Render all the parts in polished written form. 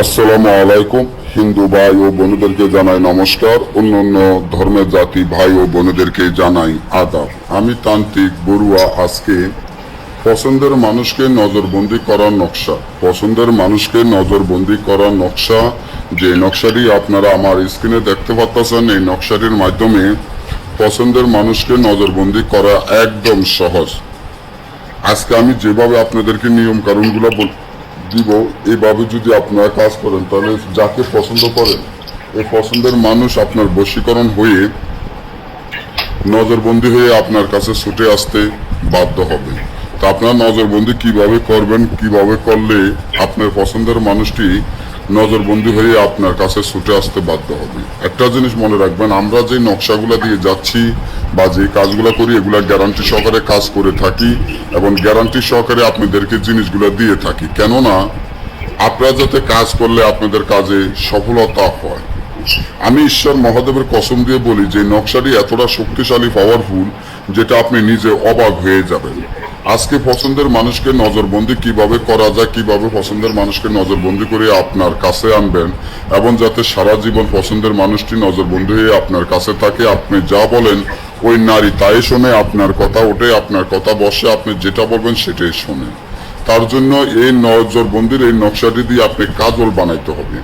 আসসালামু আলাইকুম। হিন্দু ভাই ও বোনদেরকে জানাই নমস্কার, অন্যান্য ধর্মের জাতি ভাই ও বোনদেরকে জানাই আদাব। আমি তান্ত্রিক বড়ুয়া। আজকে পছন্দের মানুষকে নজরবন্দি করার নকশা, পছন্দের মানুষকে নজরবন্দি করার নকশা, যে নকশাটি আপনারা আমার স্ক্রিনে দেখতে পাচ্ছেন, এই নকশাটির মাধ্যমে পছন্দের মানুষকে নজরবন্দি করা একদম সহজ। আজকে আমি যেভাবে আপনাদেরকে নিয়ম কানুনগুলো দিব, এইভাবে যদি আপনারা কাজ করেন তাহলে যাকে পছন্দ করেন এই পছন্দের মানুষ আপনার বশীকরণ হয়ে নজরবন্দি হয়ে আপনার কাছে ছুটে আসতে বাধ্য হবে। তো আপনারা নজরবন্দি কিভাবে করবেন, কিভাবে করলে আপনার পছন্দের মানুষটি নজরবন্দি হয়ে আপনার কাছে ছুটে আসতে বাধ্য হবে। একটা জিনিস মনে রাখবেন, আমরা যে নকশাগুলো দিয়ে যাচ্ছি বা যে কাজগুলো করি এগুলা গ্যারান্টি সহকারে কাজ করে থাকি এবং গ্যারান্টি সহকারে আপনাদেরকে জিনিসগুলো দিয়ে থাকি, কেননা আপনারা যাতে কাজ করলে আপনাদের কাজে সফলতা হয়। আমি ঈশ্বর মহাদেবের কসম দিয়ে বলি যে নকশাটি এতটা শক্তিশালী, পাওয়ারফুল, যেটা আপনি নিজে অবাক হয়ে যাবেন। আজকে পছন্দের মানুষকে নজরবন্দি কিভাবে করা যায়, কিভাবে পছন্দের মানুষকে নজরবন্দি করে আপনার কাছে আনবেন এবং যাতে সারা জীবন পছন্দের মানুষটি নজরবন্দি হয়ে আপনার কাছে থাকে। আপনি যা বলেন ওই নারী তাই শোনে, আপনার কথা ওঠে, আপনার কথা বসে, আপনি যেটা বলবেন সেটাই শোনে। তার জন্য এই নজরবন্দির এই নকশাটি দিয়ে আপনি কাজল বানাইতে হবে।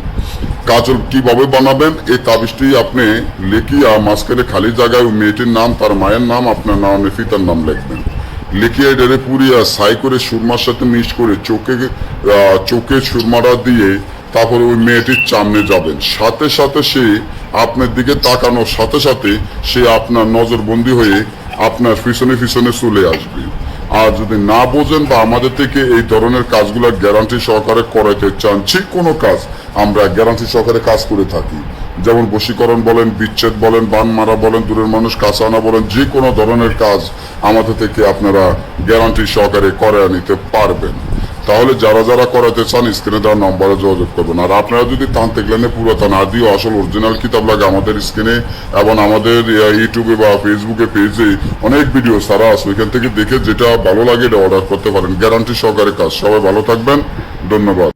কাজল কিভাবে বানাবেন, এই তাবিজটি আপনি লিখিয়া মাঝখানে খালি জায়গায় মেয়েটির নাম, তার মায়ের নাম, আপনার নাম, পিতার নাম লিখবেন। লিখিয়ে ডেরে পুরিয়া ছাই করে সুরমার সাথে মিক্স করে চোখে সুরমাটা দিয়ে তারপরে ওই মেয়েটির সামনে যাবেন। সাথে সাথে সে আপনার দিকে তাকানোর সাথে সাথে সে আপনার নজরবন্দি হয়ে আপনার পিছনে পিছনে চলে আসবে। আর যদি না বোঝেন বা আমাদের থেকে এই ধরনের কাজগুলো গ্যারান্টি সহকারে করাইতে চান, যে কোনো কাজ আমরা গ্যারান্টি সহকারে কাজ করে থাকি, যেমন বশীকরণ বলেন, বিচ্ছেদ বলেন, বান মারা বলেন, দূরের মানুষ কাছে আনা বলেন, যে কোনো ধরনের কাজ আমাদের থেকে আপনারা গ্যারান্টি সহকারে করে নিতে পারবেন। তাহলে যারা যারা করাতে চান স্ক্রিনে দেওয়ার নম্বরে যোগাযোগ করবেন। আর আপনারা যদি তান্ত্রিক লাইনে পুরাতন আদিও আসল অরিজিনাল কিতাব লাগে, আমাদের স্ক্রিনে এবং আমাদের ইউটিউবে বা ফেসবুকে পেজে অনেক ভিডিও সারা আছে, ওইখান থেকে দেখে যেটা ভালো লাগে এটা অর্ডার করতে পারেন। গ্যারান্টি সহকারে কাজ। সবাই ভালো থাকবেন, ধন্যবাদ।